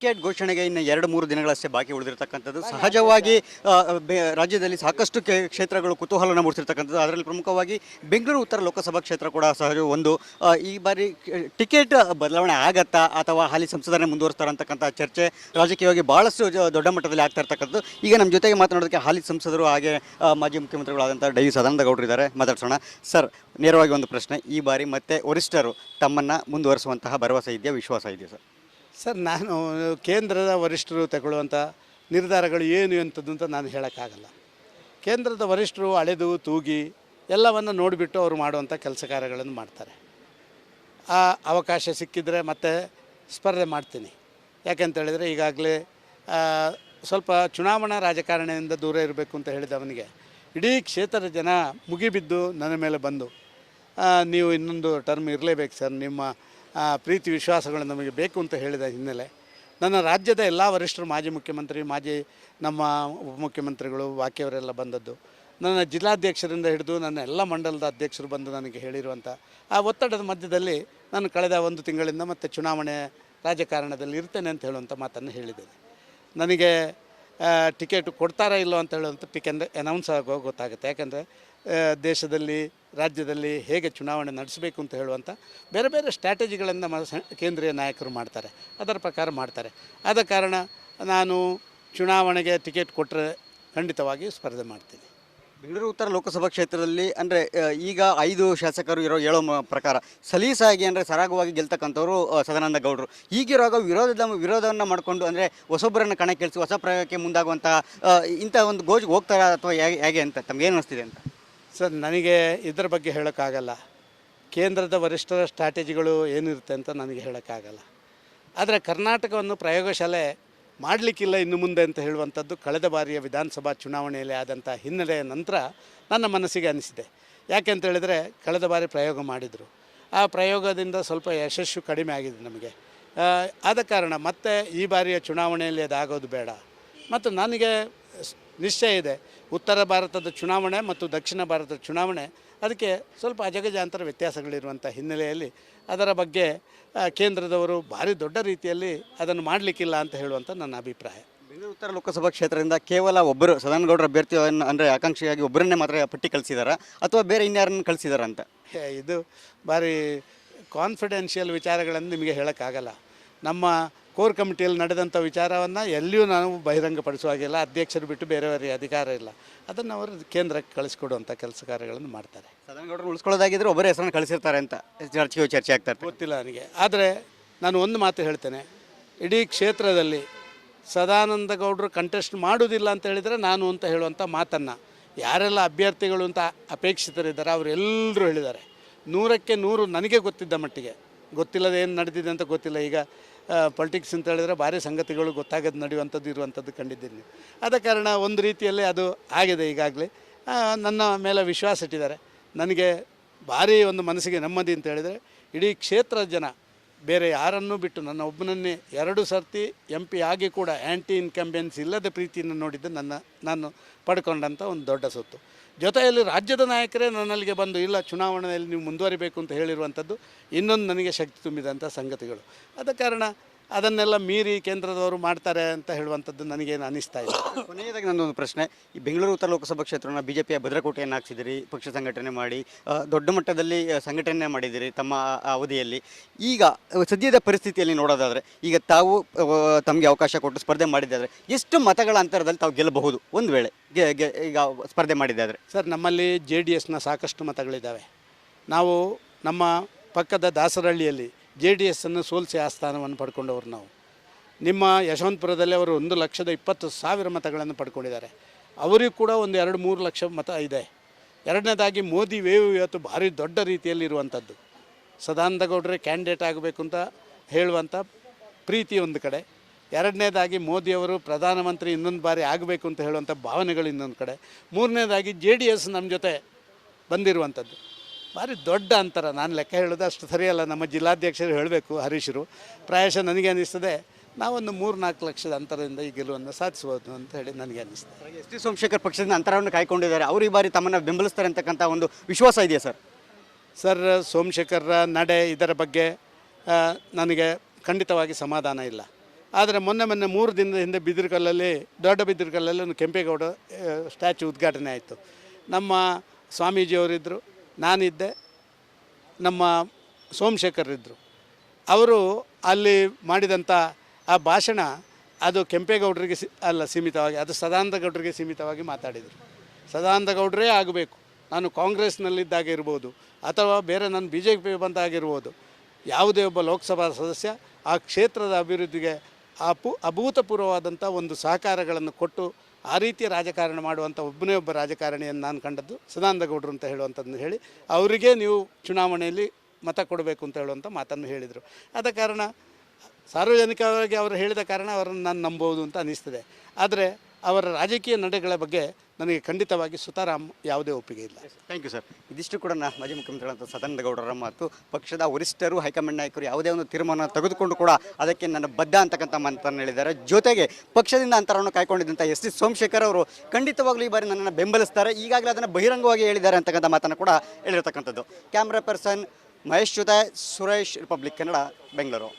Ticket ಘೋಷಣೆಗೆ ಇನ್ನು 2-3 ದಿನಗಳಷ್ಟೇ ಬಾಕಿ ಉಳಿದಿರತಕ್ಕಂಥದ್ದು. ಸಹಜವಾಗಿ ರಾಜ್ಯದಲ್ಲಿ ಸಾಕಷ್ಟು ಕ್ಷೇತ್ರಗಳು ಕುತೂಹಲನ ಮೂಡಿಸಿರ್ತಕ್ಕಂಥದ್ದು. ಅದರಲ್ಲಿ ಪ್ರಮುಖವಾಗಿ ಬೆಂಗಳೂರು ಉತ್ತರ ಲೋಕಸಭಾ ಕ್ಷೇತ್ರ ಕೂಡ ಸಹಜ ಒಂದು. ಈ ಬಾರಿ ಟಿಕೆಟ್ ಬದಲಾವಣೆ ಆಗತ್ತಾ ಅಥವಾ ಹಾಲಿ ಸಂಸದರನ್ನೇ ಮುಂದುವರಿಸ್ತಾರೆ ಅಂತಕ್ಕಂಥ ಚರ್ಚೆ ರಾಜಕೀಯವಾಗಿ ಭಾಳಷ್ಟು ದೊಡ್ಡ ಮಟ್ಟದಲ್ಲಿ ಆಗ್ತಾ ಇರ್ತಕ್ಕಂಥದ್ದು. ಈಗ ನಮ್ಮ ಜೊತೆಗೆ ಮಾತನಾಡೋದಕ್ಕೆ ಹಾಲಿ ಸಂಸದರು ಹಾಗೆ ಮಾಜಿ ಮುಖ್ಯಮಂತ್ರಿಗಳಾದಂಥ ಡಿ ಸದಾನಂದ ಗೌಡರು ಇದ್ದಾರೆ. ಮಾತಾಡ್ಸೋಣ. ಸರ್, ನೇರವಾಗಿ ಒಂದು ಪ್ರಶ್ನೆ, ಈ ಬಾರಿ ಮತ್ತೆ ವರಿಷ್ಠರು ತಮ್ಮನ್ನು ಮುಂದುವರಿಸುವಂತಹ ಭರವಸೆ ಇದೆಯಾ, ವಿಶ್ವಾಸ ಇದೆಯಾ ಸರ್? ಸರ್, ನಾನು ಕೇಂದ್ರದ ವರಿಷ್ಠರು ತಗೊಳ್ಳುವಂಥ ನಿರ್ಧಾರಗಳು ಏನು ಎಂಥದ್ದು ಅಂತ ನಾನು ಹೇಳೋಕ್ಕಾಗಲ್ಲ. ಕೇಂದ್ರದ ವರಿಷ್ಠರು ಅಳೆದು ತೂಗಿ ಎಲ್ಲವನ್ನು ನೋಡಿಬಿಟ್ಟು ಅವರು ಮಾಡುವಂಥ ಕೆಲಸ ಕಾರ್ಯಗಳನ್ನು ಮಾಡ್ತಾರೆ. ಆ ಅವಕಾಶ ಸಿಕ್ಕಿದರೆ ಮತ್ತೆ ಸ್ಪರ್ಧೆ ಮಾಡ್ತೀನಿ. ಯಾಕೆಂತೇಳಿದರೆ ಈಗಾಗಲೇ ಸ್ವಲ್ಪ ಚುನಾವಣಾ ರಾಜಕಾರಣದಿಂದ ದೂರ ಇರಬೇಕು ಅಂತ ಹೇಳಿದವನಿಗೆ ಇಡೀ ಕ್ಷೇತ್ರದ ಜನ ಮುಗಿಬಿದ್ದು ನನ್ನ ಮೇಲೆ ಬಂದು ನೀವು ಇನ್ನೊಂದು ಟರ್ಮ್ ಇರಲೇಬೇಕು ಸರ್, ನಿಮ್ಮ ಪ್ರೀತಿ ವಿಶ್ವಾಸಗಳು ನಮಗೆ ಬೇಕು ಅಂತ ಹೇಳಿದ ಹಿನ್ನೆಲೆ ನನ್ನ ರಾಜ್ಯದ ಎಲ್ಲ ವರಿಷ್ಠರು, ಮಾಜಿ ಮುಖ್ಯಮಂತ್ರಿ, ನಮ್ಮ ಉಪಮುಖ್ಯಮಂತ್ರಿಗಳು, ಬಾಕಿಯವರೆಲ್ಲ ಬಂದದ್ದು, ನನ್ನ ಜಿಲ್ಲಾಧ್ಯಕ್ಷರಿಂದ ಹಿಡಿದು ನನ್ನ ಎಲ್ಲ ಮಂಡಲದ ಅಧ್ಯಕ್ಷರು ಬಂದು ನನಗೆ ಹೇಳಿರುವಂಥ ಆ ಒತ್ತಡದ ಮಧ್ಯದಲ್ಲಿ ನಾನು ಕಳೆದ 1 ತಿಂಗಳಿಂದ ಮತ್ತೆ ಚುನಾವಣೆ ರಾಜಕಾರಣದಲ್ಲಿ ಇರ್ತೇನೆ ಅಂತ ಹೇಳುವಂಥ ಮಾತನ್ನು ಹೇಳಿದ್ದೇನೆ. ನನಗೆ ಟಿಕೆಟ್ ಕೊಡ್ತಾರಾ ಇಲ್ಲೋ ಅಂತ ಹೇಳುವಂಥ ಟಿಕೆಟ್ ಅನೌನ್ಸ್ ಆಗೋ ಗೊತ್ತಾಗುತ್ತೆ. ಯಾಕಂದರೆ ದೇಶದಲ್ಲಿ, ರಾಜ್ಯದಲ್ಲಿ ಹೇಗೆ ಚುನಾವಣೆ ನಡೆಸಬೇಕು ಅಂತ ಹೇಳುವಂಥ ಬೇರೆ ಬೇರೆ ಸ್ಟ್ರಾಟಜಿಗಳನ್ನು ನಮ್ಮ ಕೇಂದ್ರೀಯ ನಾಯಕರು ಮಾಡ್ತಾರೆ, ಅದರ ಪ್ರಕಾರ ಮಾಡ್ತಾರೆ. ಆದ ಕಾರಣ ನಾನು ಚುನಾವಣೆಗೆ ಟಿಕೆಟ್ ಕೊಟ್ಟರೆ ಖಂಡಿತವಾಗಿ ಸ್ಪರ್ಧೆ ಮಾಡ್ತೀನಿ. ಬೆಂಗಳೂರು ಉತ್ತರ ಲೋಕಸಭಾ ಕ್ಷೇತ್ರದಲ್ಲಿ ಅಂದರೆ ಈಗ 5 ಶಾಸಕರು ಹೇಳೋ ಪ್ರಕಾರ ಸಲೀಸಾಗಿ ಅಂದರೆ ಸರಾಗವಾಗಿ ಗೆಲ್ತಕ್ಕಂಥವ್ರು ಸದಾನಂದ ಗೌಡರು. ಹೀಗಿರುವಾಗ ವಿರೋಧವನ್ನು ಮಾಡಿಕೊಂಡು ಅಂದರೆ ಹೊಸೊಬ್ಬರನ್ನು ಕಣಕ್ಕಿಳಿಸಿ ಹೊಸ ಪ್ರಯೋಗಕ್ಕೆ ಮುಂದಾಗುವಂಥ ಇಂಥ ಒಂದು ಗೋಜಿಗೆ ಹೋಗ್ತಾರಾ ಅಥವಾ ಹೇಗೆ ಅಂತ ತಮಗೇನು ಅನಿಸ್ತಿದೆ ಅಂತ? ಸರ್, ನನಗೆ ಇದರ ಬಗ್ಗೆ ಹೇಳೋಕ್ಕಾಗಲ್ಲ. ಕೇಂದ್ರದ ವರಿಷ್ಠರ ಸ್ಟ್ರಾಟಜಿಗಳು ಏನಿರುತ್ತೆ ಅಂತ ನನಗೆ ಹೇಳೋಕ್ಕಾಗಲ್ಲ. ಆದರೆ ಕರ್ನಾಟಕವನ್ನು ಪ್ರಯೋಗಶಾಲೆ ಮಾಡಲಿಕ್ಕಿಲ್ಲ ಇನ್ನು ಮುಂದೆ ಅಂತ ಹೇಳುವಂಥದ್ದು ಕಳೆದ ಬಾರಿಯ ವಿಧಾನಸಭಾ ಚುನಾವಣೆಯಲ್ಲಿ ಆದಂಥ ಹಿನ್ನೆಲೆಯ ನಂತರ ನನ್ನ ಮನಸ್ಸಿಗೆ ಅನಿಸಿದೆ. ಯಾಕೆ ಅಂತ ಹೇಳಿದರೆ ಕಳೆದ ಬಾರಿ ಪ್ರಯೋಗ ಮಾಡಿದರು, ಆ ಪ್ರಯೋಗದಿಂದ ಸ್ವಲ್ಪ ಯಶಸ್ಸು ಕಡಿಮೆ ಆಗಿದೆ ನಮಗೆ. ಆದ ಕಾರಣ ಮತ್ತೆ ಈ ಬಾರಿಯ ಚುನಾವಣೆಯಲ್ಲಿ ಅದಾಗೋದು ಬೇಡ. ಮತ್ತು ನನಗೆ ನಿಶ್ಚಯ ಇದೆ, ಉತ್ತರ ಭಾರತದ ಚುನಾವಣೆ ಮತ್ತು ದಕ್ಷಿಣ ಭಾರತದ ಚುನಾವಣೆ ಅದಕ್ಕೆ ಸ್ವಲ್ಪ ಅಜಗಜಾಂತರ ವ್ಯತ್ಯಾಸಗಳಿರುವಂಥ ಹಿನ್ನೆಲೆಯಲ್ಲಿ ಅದರ ಬಗ್ಗೆ ಕೇಂದ್ರದವರು ಭಾರಿ ದೊಡ್ಡ ರೀತಿಯಲ್ಲಿ ಅದನ್ನು ಮಾಡಲಿಕ್ಕಿಲ್ಲ ಅಂತ ಹೇಳುವಂಥ ನನ್ನ ಅಭಿಪ್ರಾಯ. ಬೆಂಗಳೂರು ಉತ್ತರ ಲೋಕಸಭಾ ಕ್ಷೇತ್ರದಿಂದ ಕೇವಲ ಒಬ್ಬರು ಸದಾನಂದ ಗೌಡರ ಅಭ್ಯರ್ಥಿಯನ್ನು ಅಂದರೆ ಆಕಾಂಕ್ಷಿಯಾಗಿ ಒಬ್ಬರನ್ನೇ ಮಾತ್ರ ಪಟ್ಟಿ ಕಳಿಸಿದಾರಾ ಅಥವಾ ಬೇರೆ ಇನ್ಯಾರನ್ನು ಕಳಿಸಿದಾರ ಅಂತ? ಇದು ಭಾರಿ ಕಾನ್ಫಿಡೆನ್ಷಿಯಲ್ ವಿಚಾರಗಳನ್ನು ನಿಮಗೆ ಹೇಳೋಕ್ಕಾಗಲ್ಲ. ನಮ್ಮ ಕೋರ್ ಕಮಿಟಿಯಲ್ಲಿ ನಡೆದಂಥ ವಿಚಾರವನ್ನು ಎಲ್ಲಿಯೂ ನಾವು ಬಹಿರಂಗಪಡಿಸುವಾಗಿಲ್ಲ. ಅಧ್ಯಕ್ಷರು ಬಿಟ್ಟು ಬೇರೆಯವರಿಗೆ ಅಧಿಕಾರ ಇಲ್ಲ. ಅದನ್ನು ಅವರು ಕೇಂದ್ರಕ್ಕೆ ಕಳಿಸ್ಕೊಡುವಂಥ ಕೆಲಸ ಕಾರ್ಯಗಳನ್ನು ಮಾಡ್ತಾರೆ. ಸದಾನಂದ ಗೌಡರು ಉಳಿಸ್ಕೊಳ್ಳೋದಾಗಿದ್ದರೆ ಒಬ್ಬರೇ ಹೆಸರನ್ನು ಕಳಿಸಿರ್ತಾರೆ ಅಂತ ಚರ್ಚೆ ಆಗ್ತಾರೆ, ಗೊತ್ತಿಲ್ಲ ನನಗೆ. ಆದರೆ ನಾನು ಒಂದು ಮಾತು ಹೇಳ್ತೇನೆ, ಇಡೀ ಕ್ಷೇತ್ರದಲ್ಲಿ ಸದಾನಂದ ಗೌಡರು ಕಂಟೆಸ್ಟ್ ಮಾಡೋದಿಲ್ಲ ಅಂತ ಹೇಳಿದರೆ ನಾನು ಅಂತ ಹೇಳುವಂಥ ಮಾತನ್ನು ಯಾರೆಲ್ಲ ಅಭ್ಯರ್ಥಿಗಳು ಅಂತ ಅಪೇಕ್ಷಿತರಿದ್ದಾರೆ ಅವರೆಲ್ಲರೂ ಹೇಳಿದ್ದಾರೆ. 100ಕ್ಕೆ 100 ನನಗೆ ಗೊತ್ತಿದ್ದ ಮಟ್ಟಿಗೆ. ಗೊತ್ತಿಲ್ಲದೆ ಏನು ನಡೆದಿದೆ ಅಂತ ಗೊತ್ತಿಲ್ಲ. ಈಗ ಪೊಲಿಟಿಕ್ಸ್ ಅಂತ ಹೇಳಿದರೆ ಭಾರಿ ಸಂಗತಿಗಳು ಗೊತ್ತಾಗೋದು ನಡೆಯುವಂಥದ್ದು ಇರುವಂಥದ್ದು ಕಂಡಿದ್ದೀನಿ. ಆದ ಕಾರಣ ಒಂದು ರೀತಿಯಲ್ಲಿ ಅದು ಆಗಿದೆ. ಈಗಾಗಲೇ ನನ್ನ ಮೇಲೆ ವಿಶ್ವಾಸ ಇಟ್ಟಿದ್ದಾರೆ. ನನಗೆ ಭಾರಿ ಒಂದು ಮನಸ್ಸಿಗೆ ನೆಮ್ಮದಿ ಅಂತ ಹೇಳಿದರೆ ಇಡೀ ಕ್ಷೇತ್ರದ ಜನ ಬೇರೆ ಯಾರನ್ನೂ ಬಿಟ್ಟು ನನ್ನ ಒಬ್ಬನನ್ನೇ 2 ಸರ್ತಿ MP ಆಗಿ ಕೂಡ ಆ್ಯಂಟಿ ಇನ್ಕಂಬೆನ್ಸ್ ಇಲ್ಲದ ಪ್ರೀತಿಯನ್ನು ನೋಡಿದ್ದು ನಾನು ಪಡ್ಕೊಂಡಂಥ ಒಂದು ದೊಡ್ಡ ಸೊತ್ತು. ಜೊತೆಯಲ್ಲಿ ರಾಜ್ಯದ ನಾಯಕರೇ ನನ್ನಲ್ಲಿಗೆ ಬಂದು ಇಲ್ಲ ಚುನಾವಣೆಯಲ್ಲಿ ನೀವು ಮುಂದುವರಿಬೇಕು ಅಂತ ಹೇಳಿರುವಂಥದ್ದು ಇನ್ನೊಂದು ನನಗೆ ಶಕ್ತಿ ತುಂಬಿದಂಥ ಸಂಗತಿಗಳು. ಆದ ಕಾರಣ ಅದನ್ನೆಲ್ಲ ಮೀರಿ ಕೇಂದ್ರದವರು ಮಾಡ್ತಾರೆ ಅಂತ ಹೇಳುವಂಥದ್ದು ನನಗೇನು ಅನಿಸ್ತಾ ಇದೆ. ಕೊನೆಯದಾಗಿ ನನ್ನೊಂದು ಪ್ರಶ್ನೆ, ಈ ಬೆಂಗಳೂರು ಉತ್ತರ ಲೋಕಸಭಾ ಕ್ಷೇತ್ರನ BJPಯ ಭದ್ರಕೋಟೆಯನ್ನು ಹಾಕ್ಸಿದಿರಿ, ಪಕ್ಷ ಸಂಘಟನೆ ಮಾಡಿ ದೊಡ್ಡ ಮಟ್ಟದಲ್ಲಿ ಸಂಘಟನೆ ಮಾಡಿದಿರಿ ತಮ್ಮ ಅವಧಿಯಲ್ಲಿ. ಈಗ ಸದ್ಯದ ಪರಿಸ್ಥಿತಿಯಲ್ಲಿ ನೋಡೋದಾದರೆ ಈಗ ತಾವು ತಮಗೆ ಅವಕಾಶ ಕೊಟ್ಟು ಸ್ಪರ್ಧೆ ಮಾಡಿದ್ದಾದರೆ ಎಷ್ಟು ಮತಗಳ ಅಂತರದಲ್ಲಿ ತಾವು ಗೆಲ್ಲಬಹುದು ಒಂದು ವೇಳೆ ಈಗ ಸ್ಪರ್ಧೆ ಮಾಡಿದ್ದಾದರೆ? ಸರ್, ನಮ್ಮಲ್ಲಿ JDSನ ಸಾಕಷ್ಟು ಮತಗಳಿದ್ದಾವೆ. ನಾವು ನಮ್ಮ ಪಕ್ಕದ ದಾಸರಹಳ್ಳಿಯಲ್ಲಿ JDSನ್ನು ಸೋಲಿಸಿ ಆ ಸ್ಥಾನವನ್ನು ಪಡ್ಕೊಂಡವರು ನಾವು. ನಿಮ್ಮ ಯಶವಂತಪುರದಲ್ಲಿ ಅವರು 1,20,000 ಮತಗಳನ್ನು ಪಡ್ಕೊಂಡಿದ್ದಾರೆ. ಅವರಿಗೂ ಕೂಡ ಒಂದು 2-3 ಲಕ್ಷ ಮತ ಇದೆ. ಎರಡನೇದಾಗಿ ಮೋದಿ ವೇವ್ ಇವತ್ತು ಭಾರಿ ದೊಡ್ಡ ರೀತಿಯಲ್ಲಿ ಇರುವಂಥದ್ದು. ಸದಾನಂದ ಗೌಡರೇ ಕ್ಯಾಂಡಿಡೇಟ್ ಆಗಬೇಕು ಅಂತ ಹೇಳುವಂಥ ಪ್ರೀತಿ ಒಂದು ಕಡೆ, ಎರಡನೇದಾಗಿ ಮೋದಿಯವರು ಪ್ರಧಾನಮಂತ್ರಿ ಇನ್ನೊಂದು ಬಾರಿ ಆಗಬೇಕು ಅಂತ ಹೇಳುವಂಥ ಭಾವನೆಗಳು ಇನ್ನೊಂದು ಕಡೆ, ಮೂರನೇದಾಗಿ JDS ನಮ್ಮ ಜೊತೆ ಬಂದಿರುವಂಥದ್ದು. ಭಾರಿ ದೊಡ್ಡ ಅಂತರ. ನಾನು ಲೆಕ್ಕ ಹೇಳೋದು ಅಷ್ಟು ಸರಿಯಲ್ಲ, ನಮ್ಮ ಜಿಲ್ಲಾಧ್ಯಕ್ಷರು ಹೇಳಬೇಕು, ಹರೀಶರು. ಪ್ರಾಯಶಃ ನನಗೆ ಅನ್ನಿಸ್ತದೆ ನಾವೊಂದು 3-4 ಲಕ್ಷದ ಅಂತರದಿಂದ ಈ ಗೆಲುವನ್ನು ಸಾಧಿಸ್ಬೋದು ಅಂತ ಹೇಳಿ ನನಗೆ ಅನ್ನಿಸ್ತದೆ. ಎಸ್ ಟಿ ಸೋಮಶೇಖರ್ ಪಕ್ಷದಿಂದ ಅಂತರವನ್ನು ಕಾಯ್ಕೊಂಡಿದ್ದಾರೆ, ಅವರು ಈ ಬಾರಿ ತಮ್ಮನ್ನು ಬೆಂಬಲಿಸ್ತಾರೆ ಅಂತಕ್ಕಂಥ ಒಂದು ವಿಶ್ವಾಸ ಇದೆಯಾ ಸರ್? ಸರ್, ಸೋಮಶೇಖರ್ರ ನಡೆ ಇದರ ಬಗ್ಗೆ ನನಗೆ ಖಂಡಿತವಾಗಿ ಸಮಾಧಾನ ಇಲ್ಲ. ಆದರೆ ಮೊನ್ನೆ 3 ದಿನದ ಹಿಂದೆ ಬಿದಿರುಕಲ್ಲಲ್ಲಿ ದೊಡ್ಡ ಬಿದಿರುಕಲ್ಲಲ್ಲಿ ಒಂದು ಕೆಂಪೇಗೌಡ ಸ್ಟ್ಯಾಚು ಉದ್ಘಾಟನೆ ಆಯಿತು. ನಮ್ಮ ಸ್ವಾಮೀಜಿಯವರಿದ್ದರು, ನಾನಿದ್ದೆ, ನಮ್ಮ ಸೋಮಶೇಖರ್ ಇದ್ದರು. ಅವರು ಅಲ್ಲಿ ಮಾಡಿದಂಥ ಆ ಭಾಷಣ ಅದು ಕೆಂಪೇಗೌಡರಿಗೆ ಅಲ್ಲ ಸೀಮಿತವಾಗಿ, ಅದು ಸದಾನಂದ ಗೌಡರಿಗೆ ಸೀಮಿತವಾಗಿ ಮಾತಾಡಿದರು. ಸದಾನಂದ ಗೌಡರೇ ಆಗಬೇಕು, ನಾನು ಕಾಂಗ್ರೆಸ್ನಲ್ಲಿದ್ದಾಗ ಇರ್ಬೋದು ಅಥವಾ ಬೇರೆ ನಾನು BJP ಬಂದಾಗಿರ್ಬೋದು, ಯಾವುದೇ ಒಬ್ಬ ಲೋಕಸಭಾ ಸದಸ್ಯ ಆ ಕ್ಷೇತ್ರದ ಅಭಿವೃದ್ಧಿಗೆ ಅಭೂತಪೂರ್ವವಾದಂಥ ಒಂದು ಸಹಕಾರಗಳನ್ನು ಕೊಟ್ಟು ಆ ರೀತಿಯ ರಾಜಕಾರಣ ಮಾಡುವಂಥ ಒಬ್ಬನೇ ಒಬ್ಬ ರಾಜಕಾರಣಿಯನ್ನು ನಾನು ಕಂಡದ್ದು ಸದಾನಂದ ಗೌಡರು ಅಂತ ಹೇಳುವಂಥದ್ದನ್ನು ಹೇಳಿ ಅವರಿಗೆ ನೀವು ಚುನಾವಣೆಯಲ್ಲಿ ಮತ ಕೊಡಬೇಕು ಅಂತ ಹೇಳುವಂಥ ಮಾತನ್ನು ಹೇಳಿದರು. ಆದ ಕಾರಣ ಸಾರ್ವಜನಿಕವಾಗಿ ಅವರು ಹೇಳಿದ ಕಾರಣ ಅವರನ್ನು ನಾನು ನಂಬೋದು ಅಂತ ಅನ್ನಿಸ್ತದೆ. ಆದರೆ ಅವರ ರಾಜಕೀಯ ನಡೆಗಳ ಬಗ್ಗೆ ನನಗೆ ಖಂಡಿತವಾಗಿ ಸುತಾರಾಮ್ ಯಾವುದೇ ಒಪ್ಪಿಗೆ ಇಲ್ಲ. Thank you sir. ಇದಿಷ್ಟು ಕೂಡ ಮಾಜಿ ಮುಖ್ಯಮಂತ್ರಿಗಳಂತ ಸದಾನಂದ ಗೌಡರ ಮತ್ತು ಪಕ್ಷದ ವರಿಷ್ಠರು ಹೈಕಮಾಂಡ್ ನಾಯಕರು ಯಾವುದೇ ಒಂದು ತೀರ್ಮಾನ ತೆಗೆದುಕೊಂಡು ಕೂಡ ಅದಕ್ಕೆ ನನ್ನ ಬದ್ಧ ಅಂತಕ್ಕಂಥ ಮಾತನ್ನು ಹೇಳಿದ್ದಾರೆ. ಜೊತೆಗೆ ಪಕ್ಷದಿಂದ ಅಂತರವನ್ನು ಕಾಯ್ಕೊಂಡಿದ್ದಂಥ ಎಸ್ ಟಿ ಸೋಮಶೇಖರ್ ಅವರು ಖಂಡಿತವಾಗ್ಲೂ ಈ ಬಾರಿ ನನ್ನನ್ನು ಬೆಂಬಲಿಸ್ತಾರೆ, ಈಗಾಗಲೇ ಅದನ್ನು ಬಹಿರಂಗವಾಗಿ ಹೇಳಿದ್ದಾರೆ ಅಂತಕ್ಕಂಥ ಮಾತನ್ನು ಕೂಡ ಹೇಳಿರ್ತಕ್ಕಂಥದ್ದು. ಕ್ಯಾಮ್ರಾ ಪರ್ಸನ್ ಮಹೇಶ್ ಜೊತೆ ಸುರೇಶ್, ರಿಪಬ್ಲಿಕ್ ಕನ್ನಡ, ಬೆಂಗಳೂರು.